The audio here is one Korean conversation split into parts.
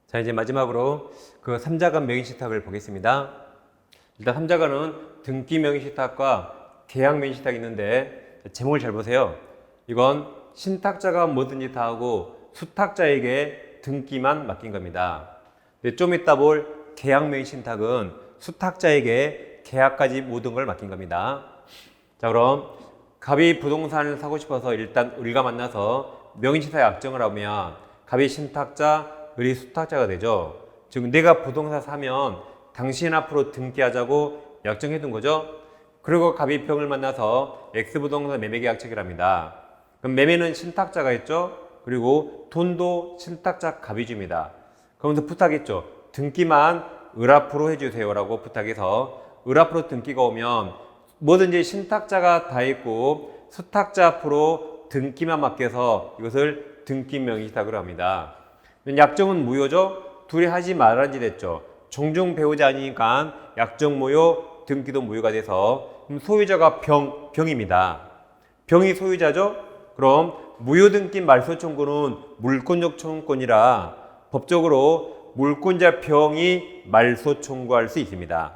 자, 이제 마지막으로 그 삼자간 명의신탁을 보겠습니다. 일단 삼자간은 등기 명의신탁과 계약 명의신탁이 있는데 제목을 잘 보세요. 이건 신탁자가 뭐든지 다 하고 수탁자에게 등기만 맡긴 겁니다. 근데 좀 이따 볼 계약 명의신탁은 수탁자에게 계약까지 모든 걸 맡긴 겁니다. 자, 그럼 갑이 부동산을 사고 싶어서 일단 을과 만나서 명의신탁 약정을 하면 갑이 신탁자, 을이 수탁자가 되죠. 즉 내가 부동산 사면 당신 앞으로 등기하자고 약정해 둔 거죠. 그리고 갑이 병을 만나서 X부동산 매매계약 체결 합니다. 그럼 매매는 신탁자가 했죠. 그리고 돈도 신탁자 갑이 줍니다. 그러면서 부탁했죠. 등기만 을 앞으로 해주세요 라고 부탁해서 을 앞으로 등기가 오면 뭐든지 신탁자가 다 했고 수탁자 앞으로 등기만 맡겨서 이것을 등기 명의신탁으로 합니다. 약정은 무효죠. 둘이 하지 말아야지 됐죠. 종중 배우자 아니니까 약정 무효, 등기도 무효가 돼서 그럼 소유자가 병입니다. 병이 소유자죠. 그럼 무효등기 말소 청구는 물권적 청구권이라 법적으로 물권자 병이 말소 청구할 수 있습니다.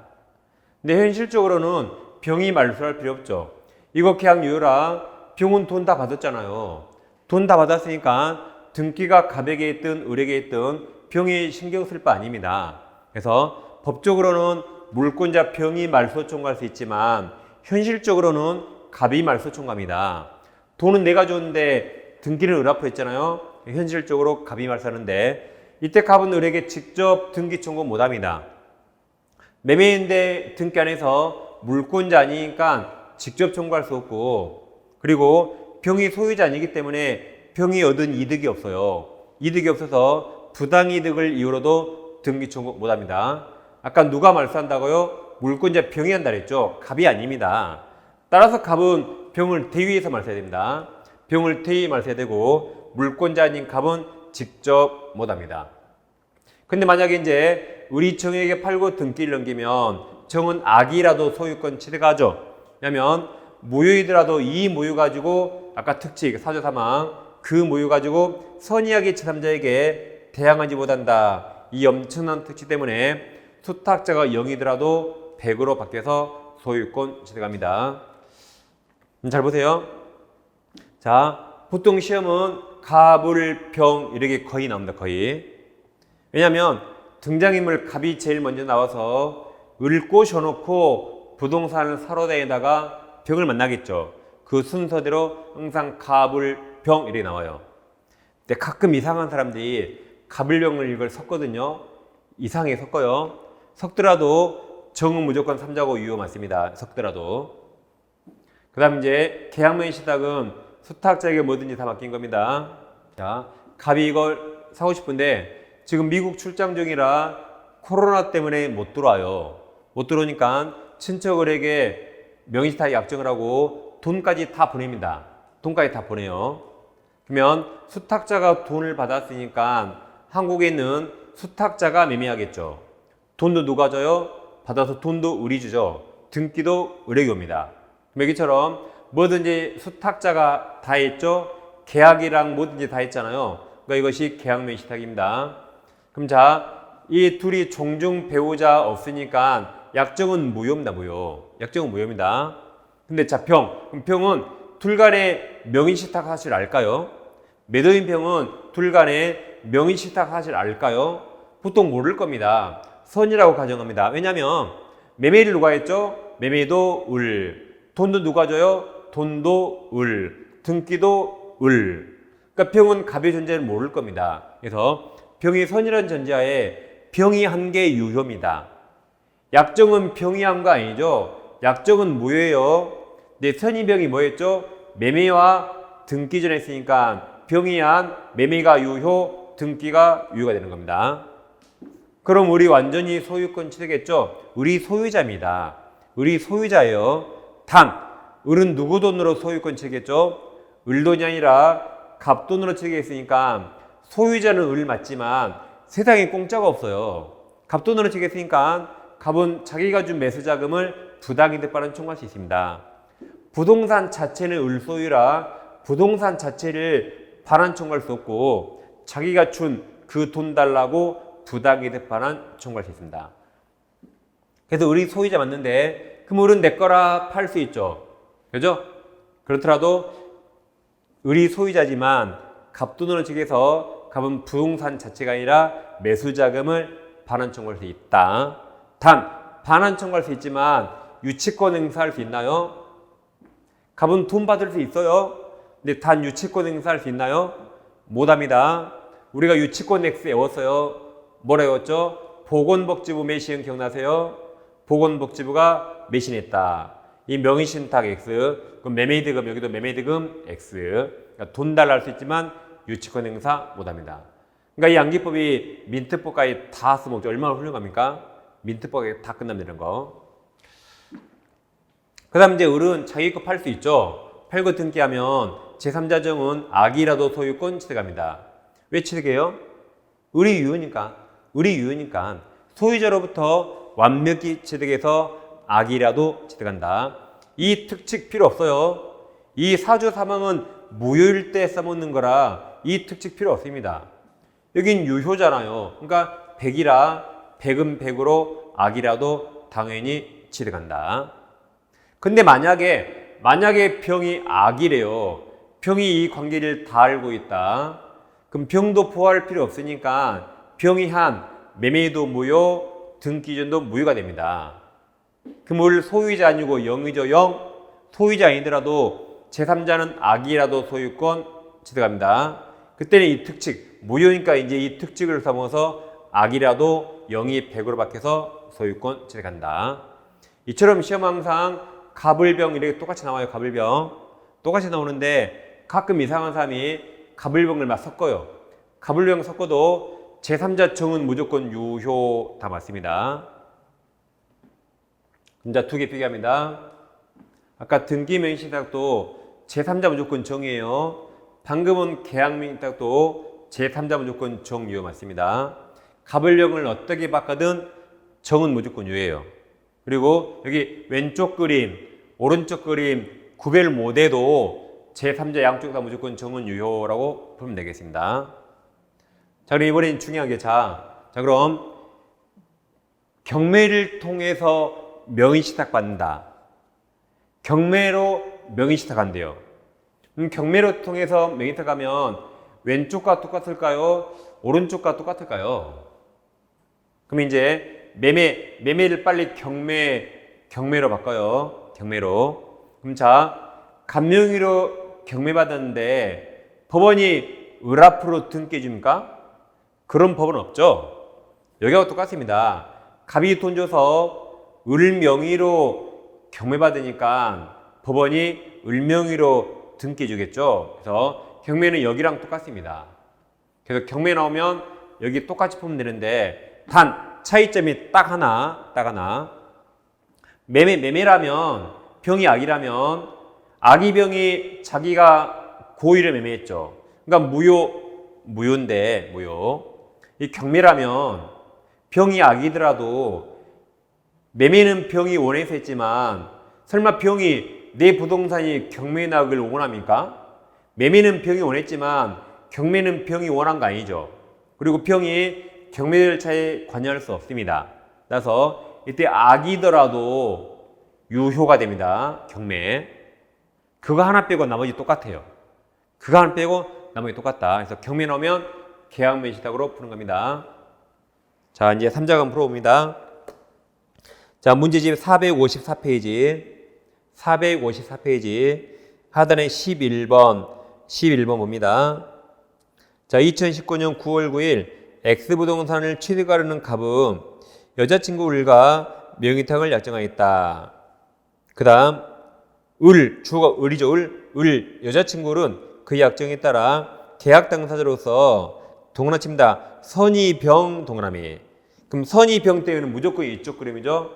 근데 현실적으로는 병이 말소할 필요 없죠. 이거 계약 유효라 병은 돈 다 받았잖아요. 돈 다 받았으니까 등기가 갑에게 있든 을에게 있든 병이 신경 쓸 바 아닙니다. 그래서 법적으로는 물권자 병이 말소 청구할 수 있지만 현실적으로는 갑이 말소 청구합니다. 돈은 내가 줬는데 등기는 을 앞으로 했잖아요. 현실적으로 갑이 말소하는데 이때 갑은 을에게 직접 등기 청구 못합니다. 매매인데 등기 안 해서 물권자 아니니까 직접 청구할 수 없고 그리고 병이 소유자 아니기 때문에 병이 얻은 이득이 없어요. 이득이 없어서 부당이득을 이유로도 등기 청구 못합니다. 아까 누가 말소한다고요? 물권자 병이 한다 그랬죠. 갑이 아닙니다. 따라서 갑은 병을 대위해서 말소해야 됩니다. 병을 대위 말소해야 되고 물권자 아닌 갑은 직접 못합니다. 근데 만약에 이제 우리 정에게 팔고 등기를 넘기면 정은 악이라도 소유권 취득하죠. 왜냐면 무효이더라도 이 무효 가지고 아까 특칙 사조 사망 그 무효 가지고 선의하게 제3자에게 대항하지 못한다. 이 엄청난 특칙 때문에 수탁자가 0이더라도 100으로 바뀌어서 소유권 취득합니다. 잘 보세요. 자, 보통 시험은 갑을 병 이렇게 거의 나옵니다. 거의. 왜냐하면 등장인물 갑이 제일 먼저 나와서 을 꼬셔놓고 부동산을 사러 다니다가 병을 만나겠죠. 그 순서대로 항상 갑을 병 이렇게 나와요. 근데 가끔 이상한 사람들이 갑을 병을 이걸 섞거든요. 이상하게 섞어요. 섞더라도 정은 무조건 3자고 유효 맞습니다. 섞더라도. 그 다음 이제 계약명의신탁은 수탁자에게 뭐든지 다 맡긴 겁니다. 자, 갑이 이걸 사고 싶은데 지금 미국 출장 중이라 코로나 때문에 못 들어와요. 못 들어오니까 친척을에게 명의신탁 약정을 하고 돈까지 다 보냅니다. 돈까지 다 보내요. 그러면 수탁자가 돈을 받았으니까 한국에 있는 수탁자가 매매하겠죠. 돈도 누가 줘요? 받아서 돈도 을이 주죠. 등기도 을에게 옵니다. 여기처럼 뭐든지 수탁자가 다 했죠. 계약이랑 뭐든지 다 했잖아요. 그러니까 이것이 계약명의신탁입니다. 그럼 자, 이 둘이 종중 배우자 없으니까 약정은 무효입니다. 무효. 약정은 무효입니다. 근데 자, 병은 둘 간에 명의신탁 사실 알까요? 매도인 병은 둘 간에 명의신탁 사실 알까요? 보통 모를 겁니다. 선이라고 가정합니다. 왜냐하면 매매를 누가 했죠? 매매도 을. 돈도 누가 줘요? 돈도 을. 등기도 을. 그러니까 병은 갑의 존재를 모를 겁니다. 그래서 병이 선이라는 전제하에 병이 한 게 유효입니다. 약정은 병이 한 거 아니죠? 약정은 무효예요. 근데 선의병이 뭐였죠? 매매와 등기 전에 했으니까 병이 한 매매가 유효, 등기가 유효가 되는 겁니다. 그럼 우리 완전히 소유권 취득했죠? 우리 소유자입니다. 우리 소유자예요. 단, 을은 누구 돈으로 소유권 취득했죠? 을 돈이 아니라 갑 돈으로 취득했으니까 소유자는 을 맞지만 세상에 공짜가 없어요. 갑 돈으로 취득했으니까 갑은 자기가 준 매수 자금을 부당이득 발언 청구할 수 있습니다. 부동산 자체는 을 소유라 부동산 자체를 반환 청구할 수 없고 자기가 준 그 돈 달라고 부당이득 반환 청구할 수 있습니다. 그래서 을이 소유자 맞는데 그럼 을은 내 거라 팔 수 있죠. 그죠? 그렇더라도 을이 소유자지만 갑돈으로 측에서 갑은 부동산 자체가 아니라 매수자금을 반환 청구할 수 있다. 단 반환 청구할 수 있지만 유치권 행사할 수 있나요? 갑은 돈 받을 수 있어요. 근데 단 유치권 행사할 수 있나요? 못합니다. 우리가 유치권 X 외웠어요. 뭐라 외웠죠? 보건복지부 매시행 기억나세요? 보건복지부가 매신했다. 이 명의신탁 X, 그럼 매매이득금, 여기도 매매이득금 X. 그러니까 돈 달라 할 수 있지만 유치권 행사 못합니다. 그러니까 이 양기법이 민트법까지 다 써먹죠. 얼마나 훌륭합니까? 민트법에 다 끝납니다. 이런 거. 그 다음 이제 을은 자기 거 팔 수 있죠. 팔고 등기하면 제3자정은 악이라도 소유권 취득합니다. 왜 취득해요? 을이 유효니까. 을이 유효니까 소유자로부터 완벽히 취득해서 악이라도 취득한다. 이 특칙 필요 없어요. 이 사주 사망은 무효일 때 써먹는 거라 이 특칙 필요 없습니다. 여긴 유효잖아요. 그러니까 100이라 100은 100으로 악이라도 당연히 취득한다. 근데 만약에 병이 악이래요. 병이 이 관계를 다 알고 있다. 그럼 병도 포함할 필요 없으니까 병이 한 매매도 무효, 등기준도 무효가 됩니다. 그럼 을 소유자 아니고 0이죠. 0. 소유자 아니더라도 제3자는 악이라도 소유권 취득합니다. 그때는 이 특칙, 무효니까 이제 이 특칙을 삼아서 악이라도 0이 100으로 바뀌어서 소유권 취득한다. 이처럼 시험 항상 갑을병 이렇게 똑같이 나와요. 갑을병. 똑같이 나오는데 가끔 이상한 사람이 갑을병을 막 섞어요. 갑을병 섞어도 제3자 정은 무조건 유효 다 맞습니다. 자, 두 개 비교합니다. 아까 등기명의신탁도 제3자 무조건 정이에요. 방금은 계약명의신탁도 제3자 무조건 정유효 맞습니다. 갑을병을 어떻게 바꿔든 정은 무조건 유효예요. 그리고 여기 왼쪽 그림, 오른쪽 그림 구별 못해도 제3자 양쪽 다 무조건 정은 유효라고 보면 되겠습니다. 자, 그럼 이번엔 중요한 게 자, 그럼 경매를 통해서 명의신탁 받는다. 경매로 명의신탁 한대요. 경매로 통해서 명의신탁 하면 왼쪽과 똑같을까요? 오른쪽과 똑같을까요? 그럼 이제 매매를 빨리 경매로 바꿔요. 경매로. 그럼 자, 갑명의로 경매받았는데 법원이 을 앞으로 등기해줍니까? 그런 법은 없죠. 여기하고 똑같습니다. 갑이 돈 줘서 을 명의로 경매받으니까 법원이 을 명의로 등기해주겠죠. 그래서 경매는 여기랑 똑같습니다. 그래서 경매 나오면 여기 똑같이 보면 되는데 단 차이점이 딱 하나. 매매라면 병이 악이라면 악이 병이 자기가 고의를 매매했죠. 그러니까 무효인데 이 경매라면 병이 악이더라도 매매는 병이 원해서 했지만 설마 병이 내 부동산이 경매나 악을 원합니까? 매매는 병이 원했지만 경매는 병이 원한 거 아니죠. 그리고 병이 경매 절차에 관여할 수 없습니다. 따라서 이때 악이더라도 유효가 됩니다. 경매. 그거 하나 빼고 나머지 똑같아요. 그거 하나 빼고 나머지 똑같다. 그래서 경매 나오면 계약명의신탁으로 푸는 겁니다. 자, 이제 3자간 풀어봅니다. 자, 문제집 454페이지. 454페이지. 하단에 11번 봅니다. 자, 2019년 9월 9일 X부동산을 취득하려는 갑은 여자친구 을과 명의탁을 약정하였다. 그 다음 주가 을이죠. 을 여자친구 을은 그 약정에 따라 계약 당사자로서 동그라칩니다. 선의병 동그라미. 그럼 선의병 때문에 무조건 이쪽 그림이죠.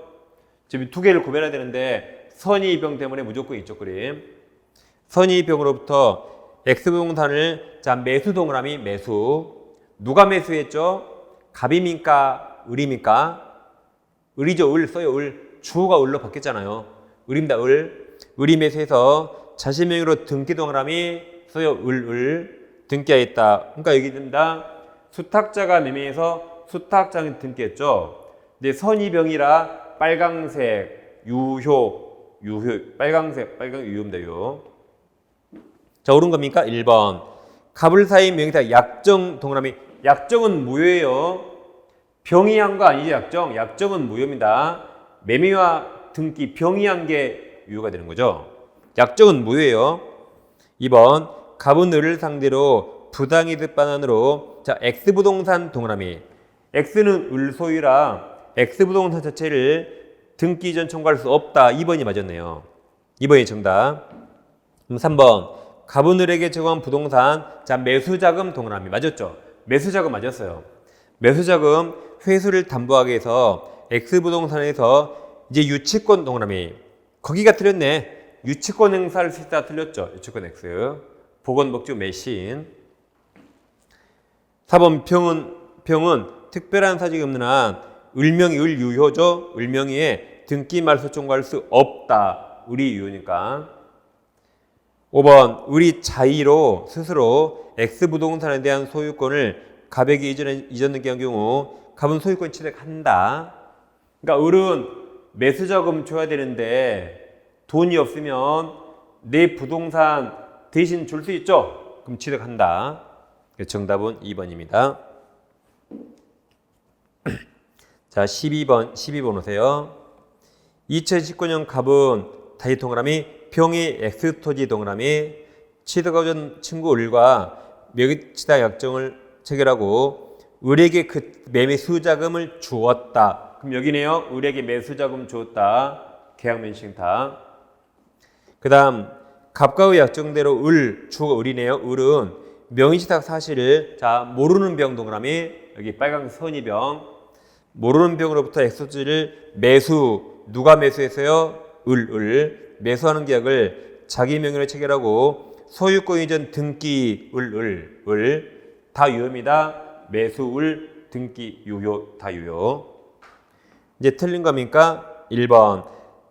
지금 두 개를 구별해야 되는데 선의병 때문에 무조건 이쪽 그림. 선의병으로부터 X부동산을 자 매수 동그라미 매수. 누가 매수했죠? 갑입니까? 을입니까? 을이죠. 을 써요. 을. 주가 을로 바뀌었잖아요. 을입니다. 을이 매수해서 자신 명의로 등기 동그라미 써요. 을. 등기하였다. 그러니까 여기 된다. 수탁자가 매매해서 수탁장 등기했죠. 근데 선의병이라 빨강색 유효 빨강색 유효입니다. 유효. 자, 옳은 겁니까? 1번. 갑을 사인 명의사 약정 동그라미. 약정은 무효예요. 병이한 거 아니죠, 약정. 약정은 무효입니다. 매매와 등기 병이한 게 유효가 되는 거죠. 약정은 무효예요. 2번. 갑은 을을 상대로 부당이득 반환으로 자, X부동산 동그라미. X는 을 소유라 X부동산 자체를 등기 이전 청구할 수 없다. 2번이 맞았네요. 2번이 정답. 그럼 3번. 갑은 을에게 제공한 부동산 자, 매수자금 동그라미. 맞았죠? 매수자금 맞았어요. 매수자금 회수를 담보하기 위해서 X부동산에서 이제 유치권 동그라미. 거기가 틀렸네. 유치권 행사를 수 있다 틀렸죠. 유치권 X. 보건복지부 매신. 4번 병은 특별한 사직이 없는 한 을명이 을유효죠. 을명이에 등기 말소 청구할 수 없다. 을이 유효니까. 5번 을이 자의로 스스로 X부동산에 대한 소유권을 갑에게 이전 등기한 경우 갑은 소유권 취득한다. 그러니까 을은 매수자금 줘야 되는데 돈이 없으면 내 부동산 대신 줄 수 있죠? 그럼 취득한다. 정답은 2번입니다. 자, 12번 오세요. 2019년 갑은 다시 동그라미 병이 X토지 동그라미 취득하고 전 친구 을과 명의치다 약정을 체결하고 을에게 그 매매 수자금을 주었다. 그럼 여기네요. 을에게 매수자금 주었다. 계약면식다. 그 다음 갑과의 약정대로 주가 을이네요. 을은 명의치탁 사실을 자 모르는 병 동그라미 여기 빨간 선의병 모르는 병으로부터 X토지를 누가 매수했어요? 을 매수하는 계약을 자기 명의로 체결하고 소유권 이전 등기 다 유효입니다. 매수 등기 유효 다 유효. 이제 틀린 겁니까? 1번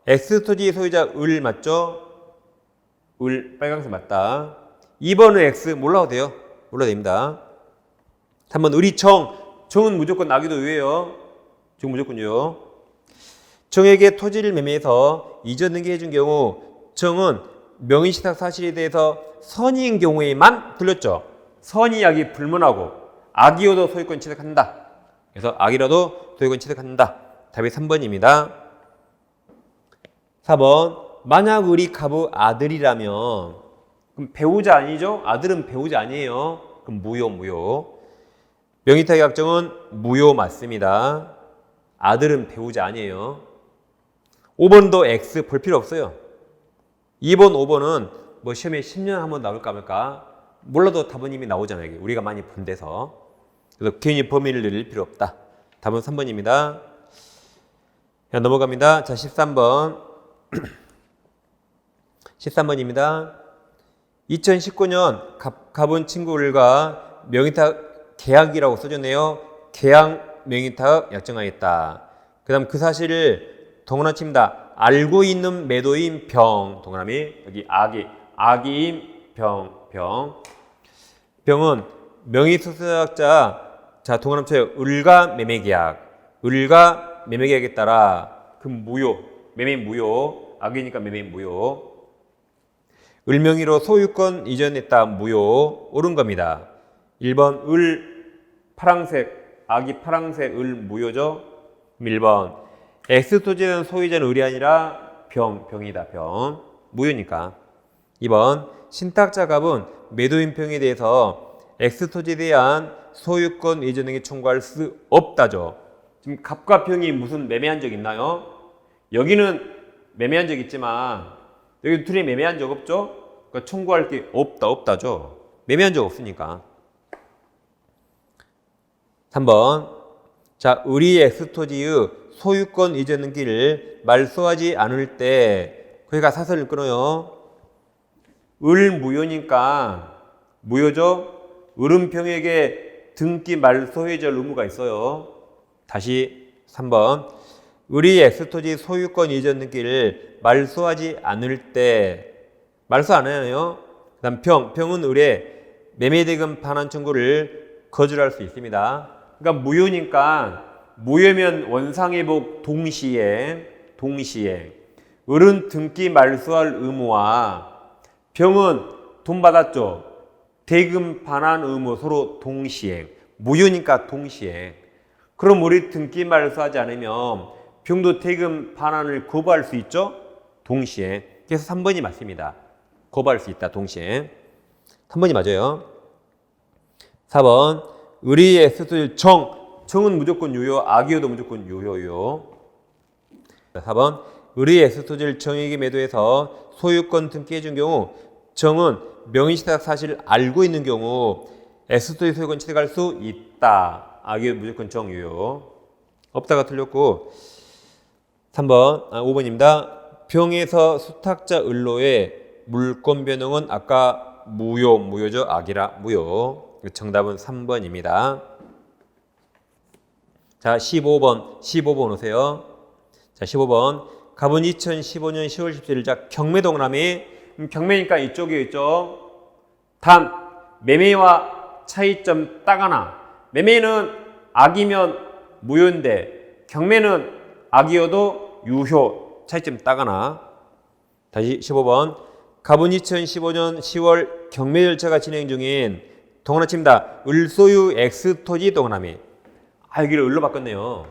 X토지 소유자 을 맞죠? 빨간색 맞다. 2번은 X 몰라도 돼요. 몰라도 됩니다. 3번 을이 정은 무조건 나기도 유효해요. 정 무조건 유효. 정에게 토지를 매매해서 이전 등기해준 경우 정은 명의시탁 사실에 대해서 선의인 경우에만 들렸죠. 선의 악이 불문하고 악이어도 소유권 취득한다. 그래서 악이라도 소유권 취득한다. 답이 3번입니다. 4번 만약 을이 갑의 아들이라면 그럼 배우자 아니죠? 아들은 배우자 아니에요. 그럼 무효. 명의탁 약정은 무효 맞습니다. 아들은 배우자 아니에요. 5번도 X 볼 필요 없어요. 2번, 5번은 뭐 시험에 10년 한번 나올까 말까 몰라도 답은 이미 나오잖아요. 우리가 많이 본 데서. 그래서 괜히 범위를 늘릴 필요 없다. 답은 3번입니다. 자, 넘어갑니다. 자, 13번. 13번입니다. 2019년 갑은 친구 을과 명의탁 계약이라고 써줬네요. 계약 명의탁 약정하였다. 그 다음 그 사실을 동그라미 칩니다. 알고 있는 매도인 병 동그라미 여기 악이인 병은 명의수수자자 자 동그라미 쳐요. 을과 매매계약에 따라 그 무효 매매 무효 악이니까 매매 무효 을명의로 소유권 이전했다 무효 옳은 겁니다. 1번 악이 파랑색 을 무효죠. 1번 X토지는 소유자는 을이 아니라 병이다. 무효니까. 2번 신탁자 갑은 매도인 병에 대해서 X토지에 대한 소유권 이전 등기 청구할 수 없다죠. 지금 갑과 병이 무슨 매매한 적 있나요? 여기는 매매한 적 있지만 여기 둘이 매매한 적 없죠? 그러니까 청구할 게 없다죠. 매매한 적 없으니까. 3번 자 을이 X토지의 소유권 이전 등기를 말소하지 않을 때 거기가 사설을 끊어요. 을 무효니까 무효죠. 을은 병에게 등기 말소 해줄 의무가 있어요. 다시 3번 을이 X토지 소유권 이전 등기를 말소하지 않을 때 말소 안 해요. 그 다음 병은 을의 매매대금 반환 청구를 거절할 수 있습니다. 그러니까 무효니까 무효면 원상회복 동시에 을은 등기 말소할 의무와 병은 돈 받았죠. 대금 반환 의무 서로 동시에. 무효니까 동시에. 그럼 우리 등기 말소하지 않으면 병도 대금 반환을 거부할 수 있죠? 동시에. 그래서 3번이 맞습니다. 거부할 수 있다. 동시에. 3번이 맞아요. 4번 의리의 수술 정은 무조건 유효, 악이어도 무조건 유효요. 4번 의리의 수술 정에게 매도해서 소유권 등기해준 경우 정은 명의시작 사실을 알고 있는 경우 S소유 소유권 취득할 수 있다. 악이 무조건 정유효. 없다가 틀렸고 5번입니다. 병에서 수탁자 을로의 물권 변동은 아까 무효죠. 악이라 무효. 정답은 3번입니다. 자, 15번 오세요. 자, 15번. 갑은 2015년 10월 17일 자 경매동그라미 경매니까 이쪽에 있죠. 단 매매와 차이점 딱 하나. 매매는 악이면 무효인데 경매는 악이어도 유효. 차이점 딱 하나. 다시 15번. 갑은 2015년 10월 경매 절차가 진행 중인 동그라미 칩니다. 을소유 X토지 동그라미. 여기를 을로 바꿨네요.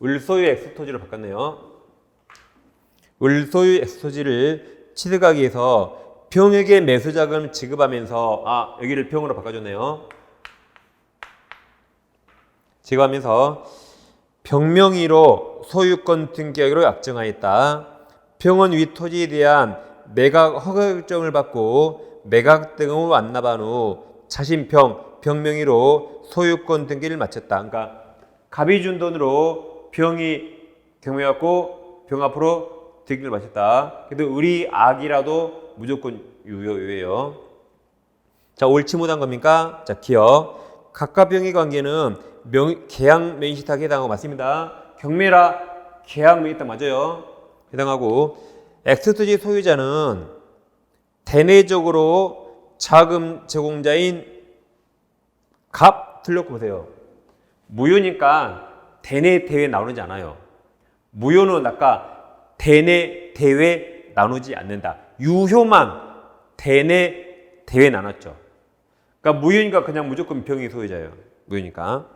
을소유 X토지로 바꿨네요. 을소유 X토지를 취득하기 위해서 병에게 매수자금 지급하면서 여기를 병으로 바꿔줬네요. 지급하면서 병명의로 소유권 등기하기로 약정하였다. 병은 위 토지에 대한 매각 허가 결정을 받고 매각 등을 완납한 후 자신 병명의로 소유권 등기를 마쳤다. 그러니까 갑이 준 돈으로 병이 경매받고 병 앞으로 등기를 마쳤다. 그래도 을이 악이라도 무조건 유효예요. 자, 옳지 못한 겁니까? 자, 기억. 각각 병의 관계는 계약 명의시탁에 해당하고 맞습니다. 경매라 계약 명의시탁 맞아요. 해당하고 X토지 소유자는 대내적으로 자금 제공자인 갑 틀렸고 보세요. 무효니까 대내 대외 나누지 않아요. 무효는 아까 대내 대외 나누지 않는다. 유효만 대내 대외 나눴죠. 그러니까 무효니까 그냥 무조건 병의 소유자예요. 무효니까.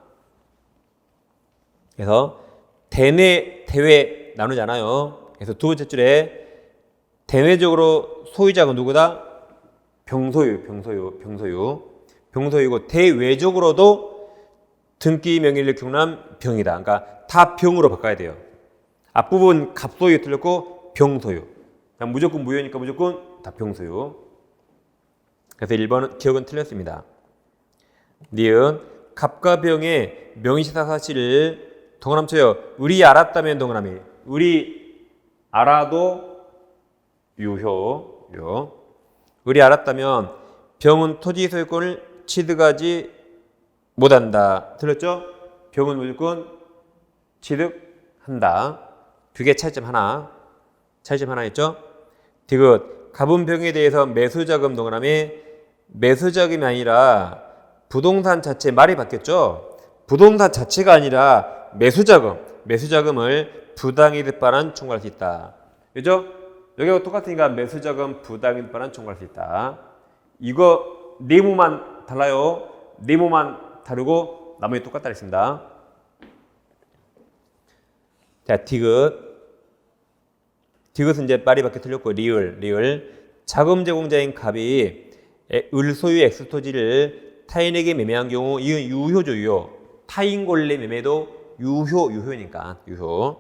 그래서 대내 대외 나누지 않아요. 그래서 두 번째 줄에 대내적으로 소유자가 누구다? 병소유고 대외적으로도 등기 명의를 경남 병이다. 그러니까 다 병으로 바꿔야 돼요. 앞부분 갑소유 틀렸고 병소유. 그냥 무조건 무효니까 무조건 다 병소유. 그래서 1번 기억은 틀렸습니다. 니은 갑과 병의 명의시탁 사실을 동그라미 쳐요. 을이 알았다면 동그라미. 을이 알아도 유효. 을이 알았다면 병은 토지 소유권을 취득하지 못한다. 틀렸죠? 병은 무조건 취득한다. 두 개 차이점 하나 있죠? 디귿 갑은 병에 대해서 매수자금 동그라미. 매수자금이 아니라 부동산 자체 말이 바뀌었죠? 부동산 자체가 아니라 매수자금을 부당이득 반환 청구할 수 있다. 그죠? 여기하고 똑같으니까 매수자금 부당이득 반환 청구할 수 있다. 이거 네모만 달라요. 네모만 다르고 나머지 똑같다 했습니다. 자, 디귿은 이제 말이 바뀌어 틀렸고 리을 자금 제공자인 갑이 을소유 X토지를 타인에게 매매한 경우 이건 유효죠. 유효. 타인 권리 매매도 유효니까 유효.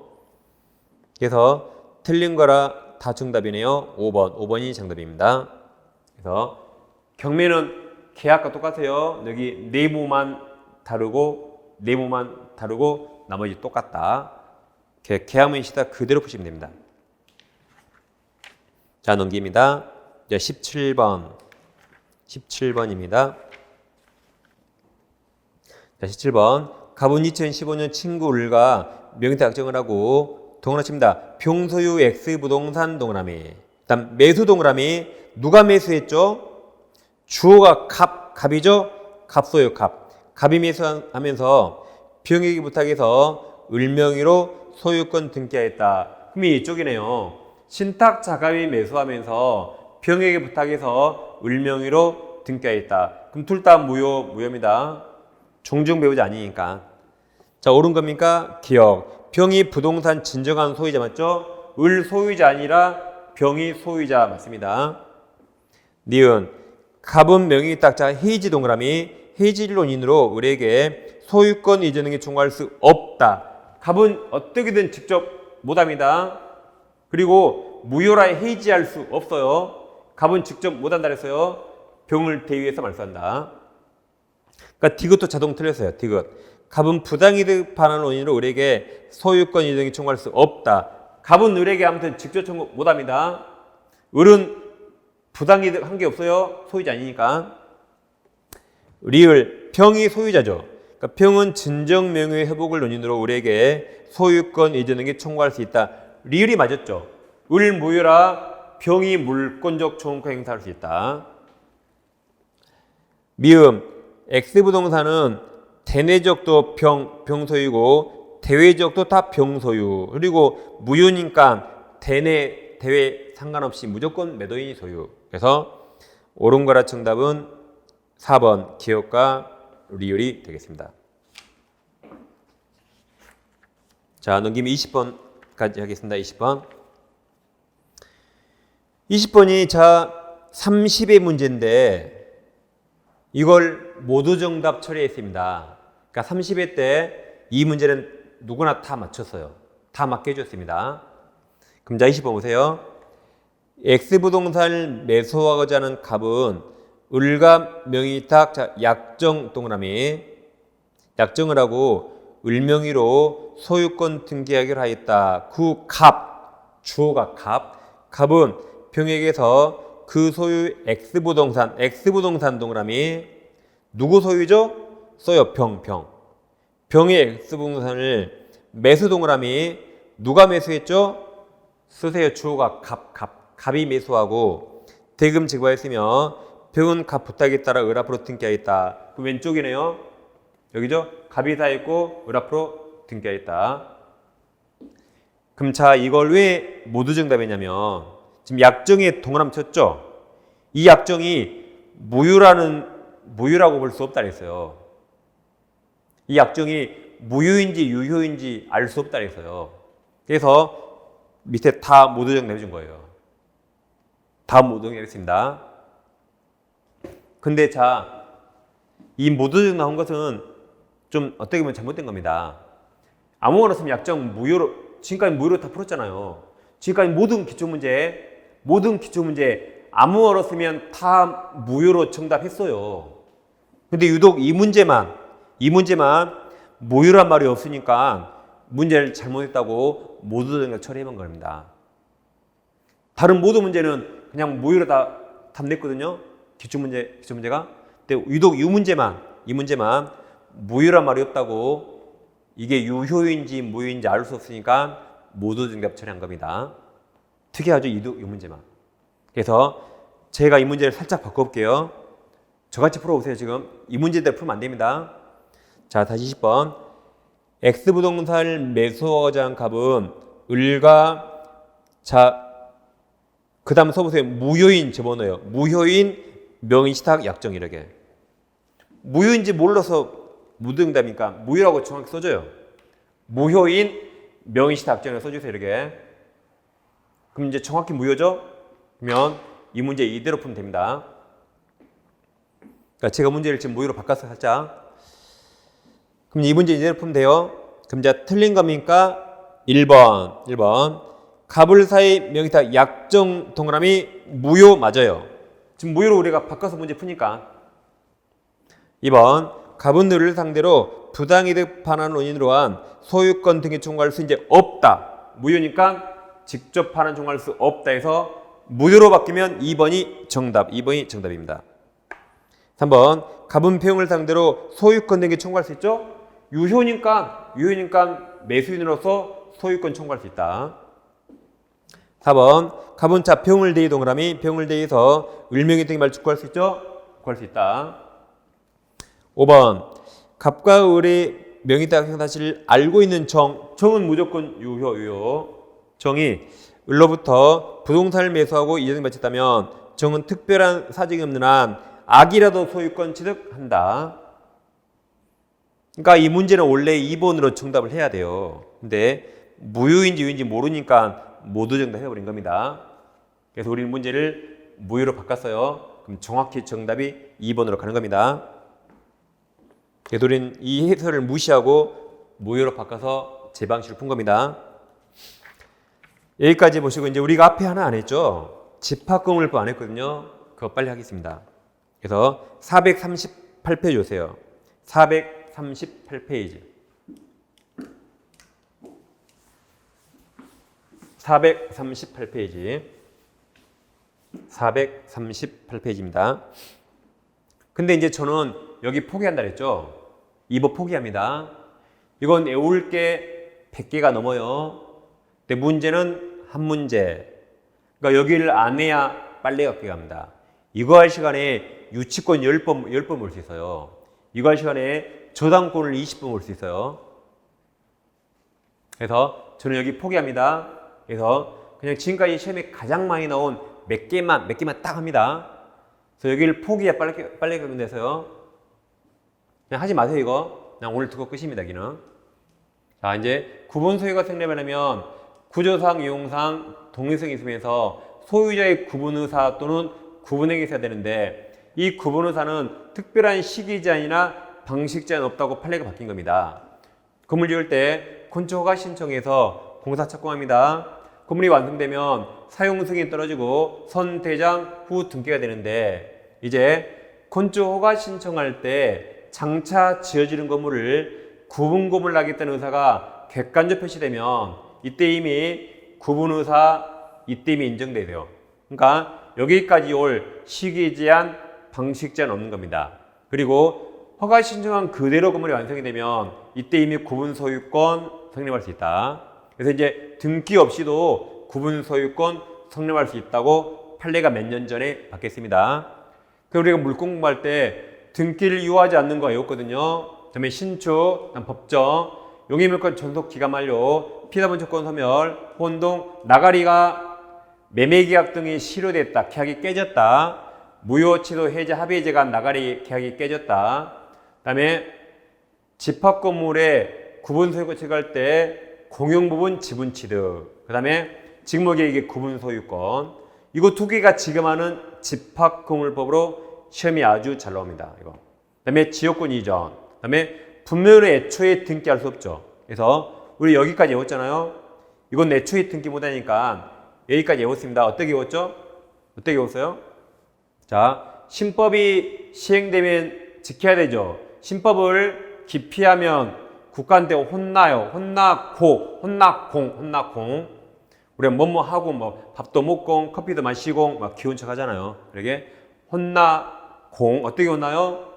그래서 틀린 거라 다 정답이네요. 5번이 정답입니다. 그래서 경매는 계약과 똑같아요. 여기 네모만 다르고 나머지 똑같다. 계약문 시작 그대로 푸시면 됩니다. 자, 넘깁니다. 이제 17번입니다. 자, 17번. 갑은 2015년 친구 을과 명의탁 약정을 하고 동그라미 칩니다. 병소유 X 부동산 동그라미. 일단 매수 동그라미. 누가 매수했죠? 주어가 갑이죠? 갑소유 갑. 갑이 매수하면서 병에게 부탁해서 을명의로 소유권 등기하였다. 그럼 이쪽이네요. 신탁 자감이 매수하면서 병에게 부탁해서 을명의로 등기하였다. 그럼 둘 다 무효입니다. 종중 배우자 아니니까. 자, 옳은 겁니까? 기억. 병이 부동산 진정한 소유자 맞죠? 을 소유자 아니라 병이 소유자 맞습니다. 니은. 갑은 명의 딱자 해지 동그라미 해지론인으로 을에게 소유권 이전 등에 청구할 수 없다. 갑은 어떻게든 직접 못합니다. 그리고 무효라 해지할 수 없어요. 갑은 직접 못한다 그랬어요. 병을 대위해서 말소한다. 그러니까 디귿도 자동 틀렸어요. 디귿. 갑은 부당이득 반환 원인으로 을에게 소유권 이전 등에 청구할 수 없다. 갑은 을에게 아무튼 직접 청구 못합니다. 을은 부당이득 한 게 없어요. 소유자 아니니까. 리을. 병이 소유자죠. 그러니까 병은 진정 명의 회복을 원인으로 을에게 소유권 이전 등에 청구할 수 있다. 리을이 맞았죠. 을 무효라 병이 물권적 초음권 행사할 수 있다. 미음. X부동산은 대내적도 병소유고 대외적도 다 병소유. 그리고 무효니까 대내 대외 상관없이 무조건 매도인이 소유. 그래서 옳은 거라 정답은 4번 기억과 리을이 되겠습니다. 자, 넘기면 20번까지 하겠습니다. 20번. 20번이 자 30의 문제인데 이걸 모두 정답 처리했습니다. 그러니까 30회 때 이 문제는 누구나 다 맞췄어요. 다 맞게 해줬습니다. 그럼 자 20번 보세요. X부동산을 매수하고자 하는 갑은 을과 명의탁, 자 약정 동그라미 약정을 하고 을명의로 소유권 등기하기로 하였다. 그 갑, 주어가 갑은 병에게서 그 소유 X부동산 동그라미 누구 소유죠? 써요. 병의 X부동산을 매수 동그라미 누가 매수했죠? 쓰세요. 주어가 갑이 매수하고 대금 지급하였으며 병은 갑 부탁에 따라 을 앞으로 등기하였다. 그 왼쪽이네요. 여기죠? 갑이 다 있고 을 앞으로 등기하였다. 그럼 자 이걸 왜 모두 정답이냐면 지금 약정에 동그라미 쳤죠? 이 약정이 무효라고 볼 수 없다 그랬어요. 이 약정이 무효인지 유효인지 알 수 없다 그랬어요. 그래서 밑에 다 모두 정답해 준 거예요. 다 모두 정답했습니다. 근데 자, 이 모두 정답 나온 것은 좀 어떻게 보면 잘못된 겁니다. 아무거나 쓰면 약정 무효로, 지금까지 무효로 다 풀었잖아요. 지금까지 모든 기초문제 아무거나 쓰면 다 무효로 정답했어요. 근데 유독 이 문제만 무효란 말이 없으니까 문제를 잘못했다고 모두 정답 처리해본 겁니다. 다른 모든 문제는 그냥 무효로 다 답냈거든요. 기초문제가. 근데 유독 이 문제만 무효란 말이 없다고 이게 유효인지 무효인지 알 수 없으니까 모두 정답 처리한 겁니다. 특이하죠, 이 문제만. 그래서 제가 이 문제를 살짝 바꿔볼게요. 저같이 풀어보세요. 지금 이 문제대로 풀면 안 됩니다. 자, 다시 10번. X부동산을 매수하고자 한 갑은 을과 그 다음 써보세요. 무효인 집어넣어요. 무효인 명의시탁 약정 이렇게. 무효인지 몰라서 무등답이니까 무효라고 정확히 써줘요. 무효인 명의시탁 약정을 써주세요. 이렇게. 그럼 이제 정확히 무효죠? 그러면 이 문제 이대로 풀면 됩니다. 그러니까 제가 문제를 지금 무효로 바꿨어요. 살짝. 그럼 이 문제 이대로 풀면 돼요. 그럼 이제 틀린 겁니까? 1번. 갑을 사이 명의탁 약정 동그라미 무효 맞아요. 지금 무효로 우리가 바꿔서 문제 푸니까. 2번. 갑은 을을 상대로 부당이득 반환 원인으로 한 소유권 등에 청구할 수 이제 없다. 무효니까 직접 반환 청구할 수 없다 해서 무효로 바뀌면 2번이 정답입니다. 3번. 갑은 병을 상대로 소유권 등에 청구할 수 있죠? 유효니까 매수인으로서 소유권 청구할 수 있다. 4번. 갑은 병을 대의 동그라미 병을 대의에서 을명의 등의 말 구할 수 있죠? 구할 수 있다. 5번. 갑과 을의 명의딱 형성 사실을 알고 있는 정은 무조건 유효. 정이 을로부터 부동산을 매수하고 이전을 마쳤다면 정은 특별한 사정이 없는 한 악이라도 소유권 취득한다. 그러니까 이 문제는 원래 2번으로 정답을 해야 돼요. 근데 무효인지 유효인지 모르니까 모두 정답 해버린 겁니다. 그래서 우리는 문제를 무효로 바꿨어요. 그럼 정확히 정답이 2번으로 가는 겁니다. 그래서 우리는 이 해설을 무시하고 무효로 바꿔서 제 방식으로 푼 겁니다. 여기까지 보시고 이제 우리가 앞에 하나 안 했죠. 집합건물법 안 했거든요. 그거 빨리 하겠습니다. 그래서 438페이지 오세요. 438페이지. 438페이지. 438페이지입니다. 근데 이제 저는 여기 포기한다 그랬죠. 2번 포기합니다. 이건 외울 게 100개가 넘어요. 근데 문제는 한 문제. 그러니까 여기를 안 해야 빨리 갖게 갑니다. 이거 할 시간에 유치권 10번 볼 수 있어요. 이거 할 시간에 저당권을 20번 볼 수 있어요. 그래서 저는 여기 포기합니다. 그래서 그냥 지금까지 시험에 가장 많이 나온 몇 개만 딱 합니다. 그래서 여기를 포기해 빨리 가면 돼서요. 그냥 하지 마세요, 이거. 그냥 오늘 듣고 끝입니다, 여기는. 자, 이제 구분 소유가 생기려면 구조상, 유형상 동일성이 있으면서 소유자의 구분 의사 또는 구분행위 있어야 되는데 이 구분 의사는 특별한 시기 제한이나 방식 제한 없다고 판례가 바뀐 겁니다. 건물 지을 때 건축 허가 신청해서 공사 착공합니다. 건물이 완성되면 사용 승인이 떨어지고 선, 대장, 후 등기가 되는데 이제 건축 허가 신청할 때 장차 지어지는 건물을 구분 건물로 하겠다는 의사가 객관적 표시되면 이때 이미 구분 의사 이때 이미 인정돼요. 그러니까 여기까지 올 시기 제한, 방식 제한 없는 겁니다. 그리고 허가 신청한 그대로 건물이 완성이 되면 이때 이미 구분 소유권 성립할 수 있다. 그래서 이제 등기 없이도 구분 소유권 성립할 수 있다고 판례가 몇 년 전에 바뀌었습니다. 그리고 우리가 물권 공부할 때 등기를 유효하지 않는 거 외웠거든요. 그다음에 신축, 법정, 용의물권 전속 기간 만료, 피담원 조건 소멸, 혼동, 나가리가 매매계약 등이 실효됐다. 계약이 깨졌다. 무효취소 해제 합의제가 나가리 계약이 깨졌다. 그다음에 집합건물에 구분소유권 취득할 때 공용부분 지분취득. 그다음에 직무계획의 구분소유권. 이거 두 개가 지금 하는 집합건물법으로 시험이 아주 잘 나옵니다. 이거. 그다음에 지역권 이전. 그다음에 분묘는 애초에 등기할 수 없죠. 그래서 우리 여기까지 외웠잖아요. 이건 애초에 등기 못하니까 여기까지 외웠습니다. 어떻게 외웠죠? 어떻게 외웠어요? 자, 신법이 시행되면 지켜야 되죠. 신법을 기피하면 국가한테 혼나요. 혼나공. 우리가 뭐뭐 하고 뭐 밥도 먹고 커피도 마시고 막 귀여운 척 하잖아요. 그러게 혼나공. 어떻게 혼나요?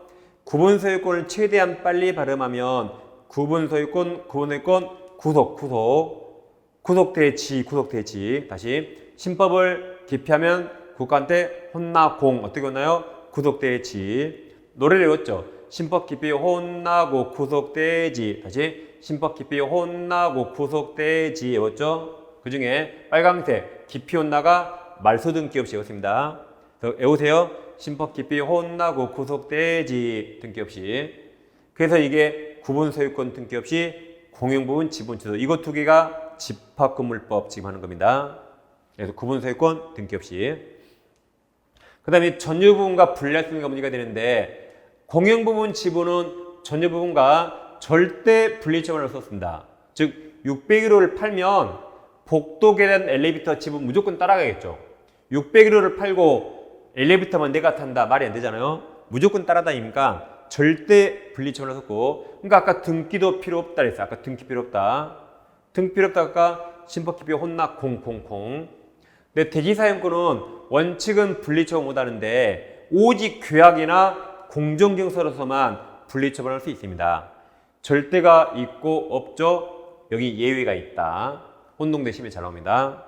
구분소유권을 최대한 빨리 발음하면 구분소유권 구속대지. 다시 신법을 기피하면 국가한테 혼나공. 어떻게 혼나요? 구속대지. 노래를 외웠죠. 신법 기피 혼나고 구속대지. 다시 신법 기피 혼나고 구속대지 외웠죠. 그 중에 빨강색 기피 혼나가 말소 등기 없이 외웠습니다. 외우세요. 신법 기피 혼나고 구속대지 등기 없이. 그래서 이게 구분 소유권 등기 없이 공용부분 지분취소. 이거 두 개가 집합건물법 지금 하는 겁니다. 그래서 구분 소유권 등기 없이. 그 다음에 전유부분과 분리할수가 문제가 되는데 공용부분 지분은 전유부분과 절대 분리처분을 썼습니다. 즉 601호를 팔면 복도 계단 엘리베이터 지분 무조건 따라가겠죠. 601호를 팔고 엘리베이터만 내가 탄다 말이 안 되잖아요. 무조건 따라다니니까 절대 분리처분을 썼고, 그러니까 아까 등기도 필요 없다 그랬어요. 아까 등기 필요 없다. 등기 필요 없다 아까 신법 기피 혼나 콩. 근데 대지사용권은 원칙은 분리처분 못하는데 오직 규약이나 공정증서로서만 분리처분할 수 있습니다. 절대가 있고 없죠. 여기 예외가 있다. 혼동되시면 잘 나옵니다.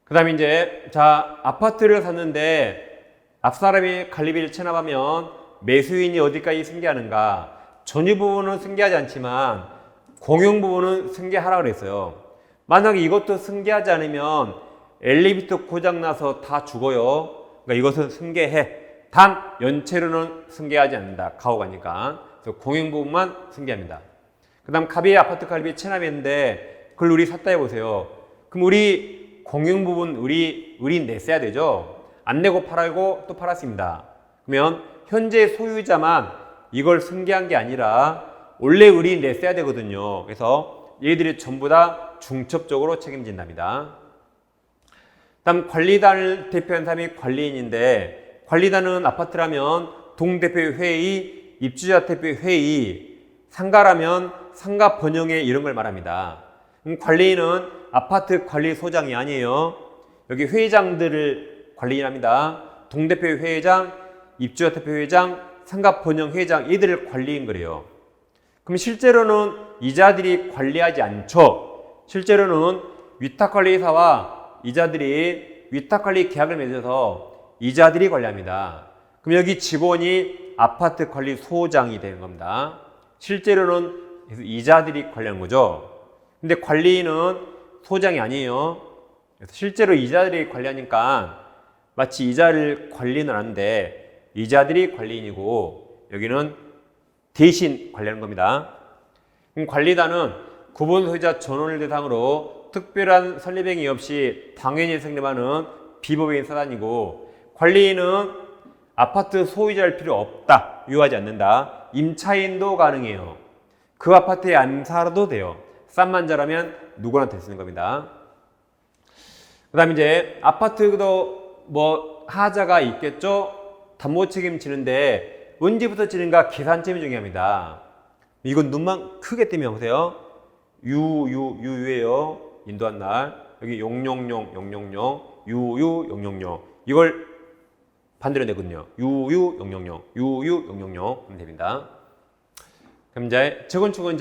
그 다음에 이제 자 아파트를 샀는데 앞사람이 관리비를 체납하면 매수인이 어디까지 승계하는가? 전유 부분은 승계하지 않지만 공용 부분은 승계하라 그랬어요. 만약에 이것도 승계하지 않으면 엘리베이터 고장나서 다 죽어요. 그러니까 이것은 승계해. 단 연체료는 승계하지 않는다. 가오가니까. 그래서 공용 부분만 승계합니다. 그 다음 갑이 아파트 관리비 체납했는데 그걸 우리 샀다 해보세요. 그럼 우리 공용 부분 우리 냈어야 되죠. 안 내고 팔고 또 팔았습니다. 그러면 현재 소유자만 이걸 승계한 게 아니라 원래 우리 냈어야 되거든요. 그래서 얘들이 전부 다 중첩적으로 책임진답니다. 다음 관리단을 대표한 사람이 관리인인데 관리단은 아파트라면 동대표회의, 입주자 대표회의, 상가라면 상가 번영회 이런 걸 말합니다. 관리인은 아파트 관리소장이 아니에요. 여기 회장들을 관리인합니다. 동대표 회장, 입주자 대표 회장, 상가 번영 회장 얘들을 관리인 거래요. 그럼 실제로는 이자들이 관리하지 않죠. 실제로는 위탁관리사와 이자들이 위탁관리 계약을 맺어서 이자들이 관리합니다. 그럼 여기 직원이 아파트 관리소장이 되는 겁니다. 실제로는 이자들이 관리하는 거죠. 근데 관리인은 소장이 아니에요. 그래서 실제로 이자들이 관리하니까 마치 이자를 관리는 하는데 이자들이 관리인이고 여기는 대신 관리하는 겁니다. 관리단은 구분 소유자 전원을 대상으로 특별한 설립행위 없이 당연히 성립하는 비법인 사단이고 관리인은 아파트 소유자일 필요 없다. 유효하지 않는다. 임차인도 가능해요. 그 아파트에 안 살아도 돼요. 싼만 잘하면 누구나 쓰는 겁니다. 그 다음에 이제 아파트도 뭐 하자가 있겠죠? 담보 책임지는데 언제부터 지는가 계산점이 중요합니다. 이건 눈만 크게 뜨면 보세요. 유예요. 인도한 날. 여기 용용용, 유유, 용용용. 이걸 반대로 내거든요. 유유, 용용용, 유유, 용용용 하면 됩니다. 그럼 이제 재건축은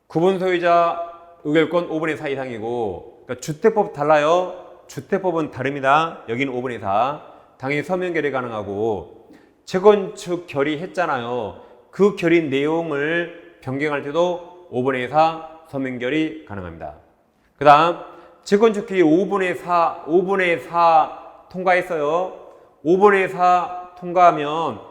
구분 소유자 의결권 5분의 4 이상이고 그러니까 주택법 달라요. 주택법은 다릅니다. 여기는 5분의 4. 당연히 서면 결의 가능하고 재건축 결의했잖아요. 그 결의 내용을 변경할 때도 5분의 4 서면 결의 가능합니다. 그 다음 재건축 결의 5분의 4 통과했어요. 5분의 4 통과하면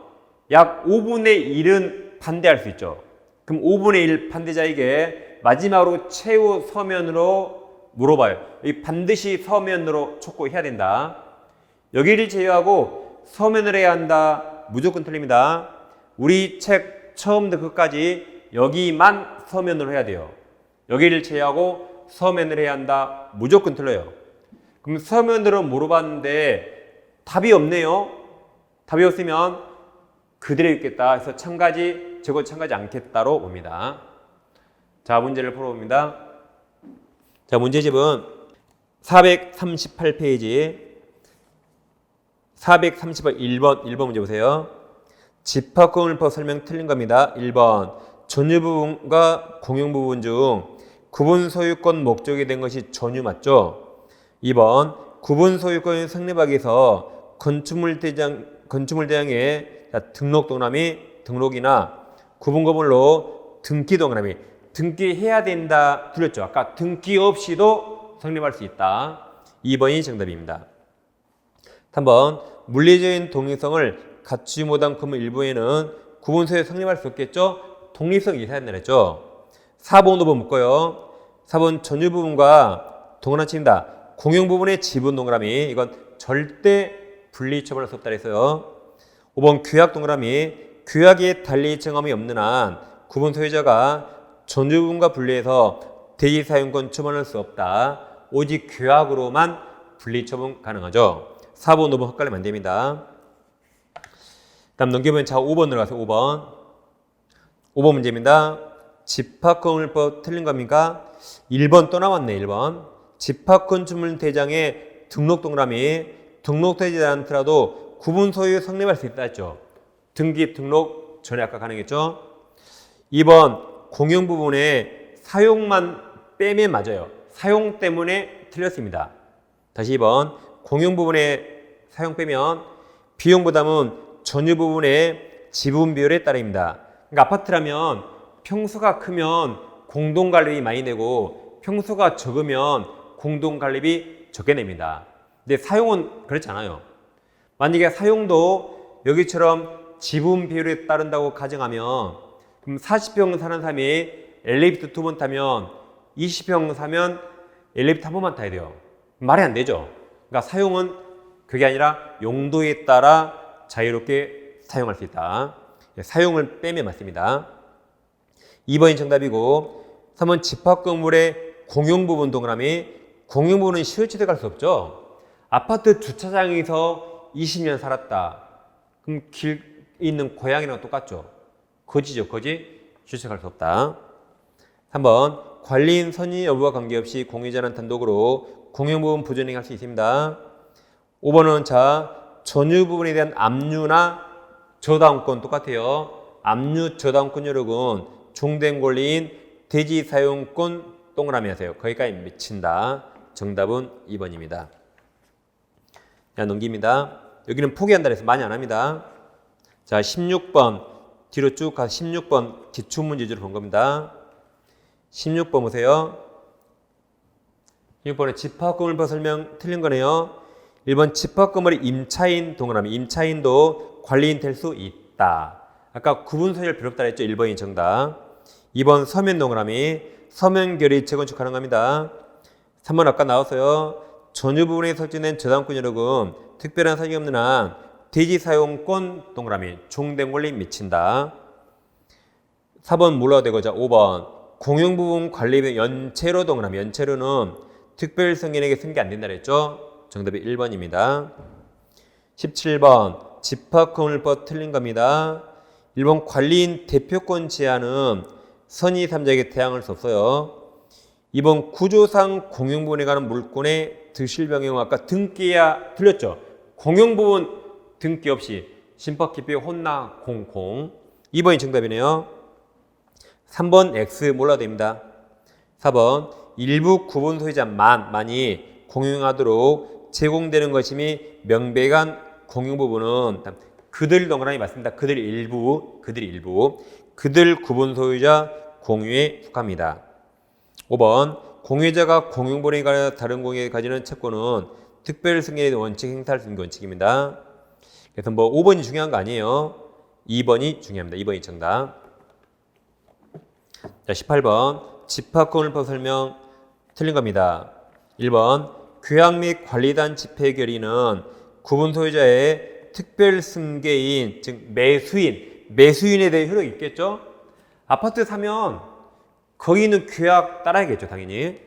약 5분의 1은 반대할 수 있죠. 그럼 5분의 1 반대자에게 마지막으로 최후 서면으로 물어봐요. 반드시 서면으로 촉구해야 된다. 여기를 제외하고 서면을 해야 한다. 무조건 틀립니다. 우리 책 처음부터 끝까지 여기만 서면으로 해야 돼요. 여기를 제외하고 서면을 해야 한다. 무조건 틀려요. 그럼 서면으로 물어봤는데 답이 없네요. 답이 없으면 그대로 읽겠다 해서 적어 참가하지 않겠다로 봅니다. 자, 문제를 풀어봅니다. 자, 문제집은 438페이지 438 1번 문제 보세요. 집합공유법 설명 틀린 겁니다. 1번 전유 부분과 공용 부분 중 구분 소유권 목적이 된 것이 전유 맞죠? 2번 구분 소유권이 성립하기 위해서 건축물 대장에 등록 동그라미 등록이나 구분 건물로 등기 동그라미 등기해야 된다 틀렸죠. 아까 등기 없이도 성립할 수 있다. 2번이 정답입니다. 3번 물리적인 독립성을 갖추지 못한 건물 일부에는 구분 소유 성립할 수 없겠죠. 독립성이 있어야 된다 그랬죠. 4번 5번 묶어요. 4번 전유 부분과 동그라미 친다. 공용 부분의 지분 동그라미 이건 절대 분리 처벌할 수 없다 그랬어요. 5번 규약 동그라미 규약에 달리 정함이 없는 한 구분 소유자가 전유 부분과 분리해서 대지 사용권 처분할 수 없다. 오직 규약으로만 분리 처분 가능하죠. 4번 5번 헷갈리면 안 됩니다. 다음 넘겨보면 5번 들어가세요. 5번 문제입니다. 집합건물법 틀린 겁니까? 1번 또 나왔네. 1번 집합건축물 대장에 등록 동그라미 등록되지 않더라도 구분 소유 성립할 수 있다 했죠. 등기 등록 전에 아까 가능했죠. 2번 공용 부분에 사용만 빼면 맞아요. 사용 때문에 틀렸습니다. 다시 2번 공용 부분에 사용 빼면 비용 부담은 전유 부분의 지분 비율에 따릅니다. 그러니까 아파트라면 평수가 크면 공동관리비 많이 내고 평수가 적으면 공동관리비 적게 냅니다. 근데 사용은 그렇지 않아요. 만약에 사용도 여기처럼 지분 비율에 따른다고 가정하면 그럼 40평 사는 사람이 엘리베이터 2번 타면 20평 사면 엘리베이터 1번만 타야 돼요. 말이 안 되죠. 그러니까 사용은 그게 아니라 용도에 따라 자유롭게 사용할 수 있다. 사용을 빼면 맞습니다. 2번이 정답이고 3번 집합 건물의 공용 부분 동그라미. 공용 부분은 실효주택 갈 수 없죠. 아파트 주차장에서 20년 살았다. 그럼 길 있는 고양이랑 똑같죠. 거지죠. 거지. 실효주택 수 없다. 3번 관리인 선의 여부와 관계없이 공유자는 단독으로 공용 부분 부전행할 수 있습니다. 5번은 자 전유 부분에 대한 압류나 저다운권 똑같아요. 압류 저다운권 요력은 종된 권리인 대지 사용권 동그라미 하세요. 거기까지 미친다. 정답은 2번입니다. 자, 넘깁니다. 여기는 포기한다 해서 많이 안 합니다. 자, 16번 뒤로 쭉 가서 16번 기출문제 위주로 본 겁니다. 16번 보세요. 6번에 집합건물 설명 틀린 거네요. 1번 집합건물의 임차인 동그라미. 임차인도 관리인 될 수 있다. 아까 구분 소유를 필요 없다 했죠. 1번이 정답. 2번 서면 동그라미. 서면 결의 재건축하는 겁니다. 3번 아까 나왔어요. 전유 부분에 설정된 저당권 요력은 특별한 사정이 없는 한 대지 사용권 동그라미. 종된 권리 미친다. 4번 몰라도 되고 자 5번 공용 부분 관리비 연체로 동그라미. 연체로는 특별 승인에게 승계 안 된다 그랬죠. 정답이 1번입니다. 17번 집합건물법 틀린 겁니다. 1번 관리인 대표권 제한은 선의 3자에게 대항할 수 없어요. 2번 구조상 공용 부분에 관한 물권의 득실병행 아까 등기야 틀렸죠. 공용 부분 등기 없이 심법 기피 혼나 공공. 2번이 정답이네요. 3번 X 몰라도 됩니다. 4번 일부 구분 소유자만이 공용하도록 제공되는 것임이 명백한 공용 부분은 그들 동그라미 맞습니다. 그들 일부. 그들 구분 소유자 공유에 속합니다. 5번 공유자가 공용본에 관한 다른 공유에 가지는 채권은 특별 승인의 원칙 행사할 수 있는 원칙입니다. 그래서 뭐 5번이 중요한 거 아니에요. 2번이 중요합니다. 2번이 정답. 자, 18번 집합건물법 설명 틀린 겁니다. 1번 규약 및 관리단 집회 결의는 구분 소유자의 특별 승계인 즉 매수인에 대해 효력이 있겠죠. 아파트 사면 거기 있는 규약 따라야겠죠. 당연히.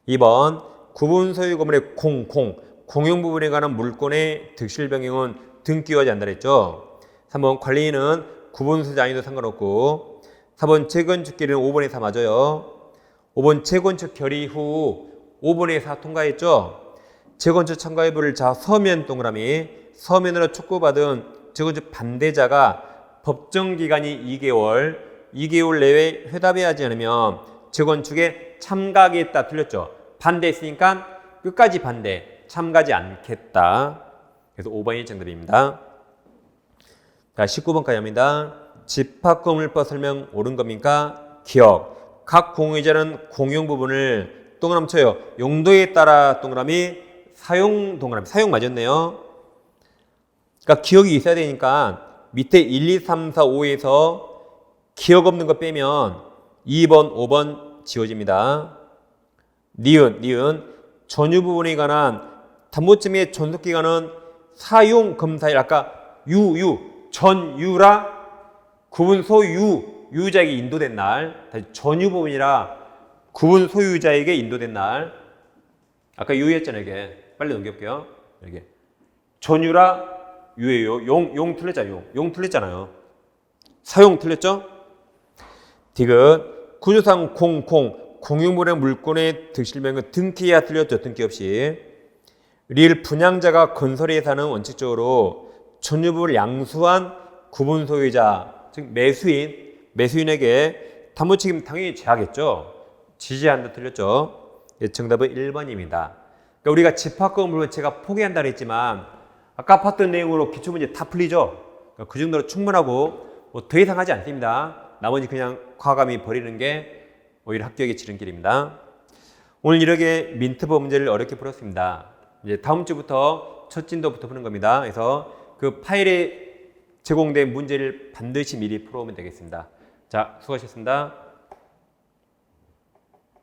2번 구분 소유 건물의 공용 부분에 관한 물권의 득실 변경은 등기하지 않는다 그랬죠. 3번 관리인은 구분 소유자 아니도 상관없고. 4번 재건축 결의는 5번에 4 맞아요. 5번 재건축 결의 후 5번에 4 통과했죠. 재건축 참가 여부를 자 서면 동그라미. 서면으로 촉구받은 재건축 반대자가 법정 기간이 2개월 내에 회답해야지 않으면 재건축에 참가하겠다 틀렸죠. 반대했으니까 끝까지 반대, 참가하지 않겠다. 그래서 5번이 정답입니다. 자, 19번까지 합니다. 집합건물법 설명 옳은 겁니까? 기억. 각 공유자는 공용 부분을 동그라미 쳐요. 용도에 따라 동그라미, 사용 동그라미. 사용 맞았네요. 그러니까 기억이 있어야 되니까 밑에 1, 2, 3, 4, 5에서 기억 없는 거 빼면 2번, 5번 지워집니다. 니은. 전유 부분에 관한 담보증의 존속기간은 사용 검사일 아까 전유라 구분 소유자에게 인도된 날. 다시 전유 부분이라 구분 소유자에게 인도된 날. 아까 유였잖아요. 이게 빨리 넘겨볼게요. 이게 전유라 유예요. 용 틀렸잖아요. 용 틀렸잖아요. 사용 틀렸죠? 디귿 구조상 공용물의 물권의 득실명은 등기해야 틀렸죠. 등기 없이. 릴 분양자가 건설에 사는 원칙적으로 전유부를 양수한 구분 소유자 즉 매수인에게 담보책임 당연히 져야겠죠. 지지한다 틀렸죠. 예, 정답은 1번입니다. 그러니까 우리가 집합건물 제가 포기한다 그랬지만 아까 봤던 내용으로 기출문제 다 풀리죠. 그러니까 그 정도로 충분하고 뭐 더 이상 하지 않습니다. 나머지 그냥 과감히 버리는 게 오히려 합격의 지름길입니다. 오늘 이렇게 민트법 문제를 어렵게 풀었습니다. 이제 다음 주부터 첫 진도부터 푸는 겁니다. 그래서 그 파일에 제공된 문제를 반드시 미리 풀어오면 되겠습니다. 자, 수고하셨습니다.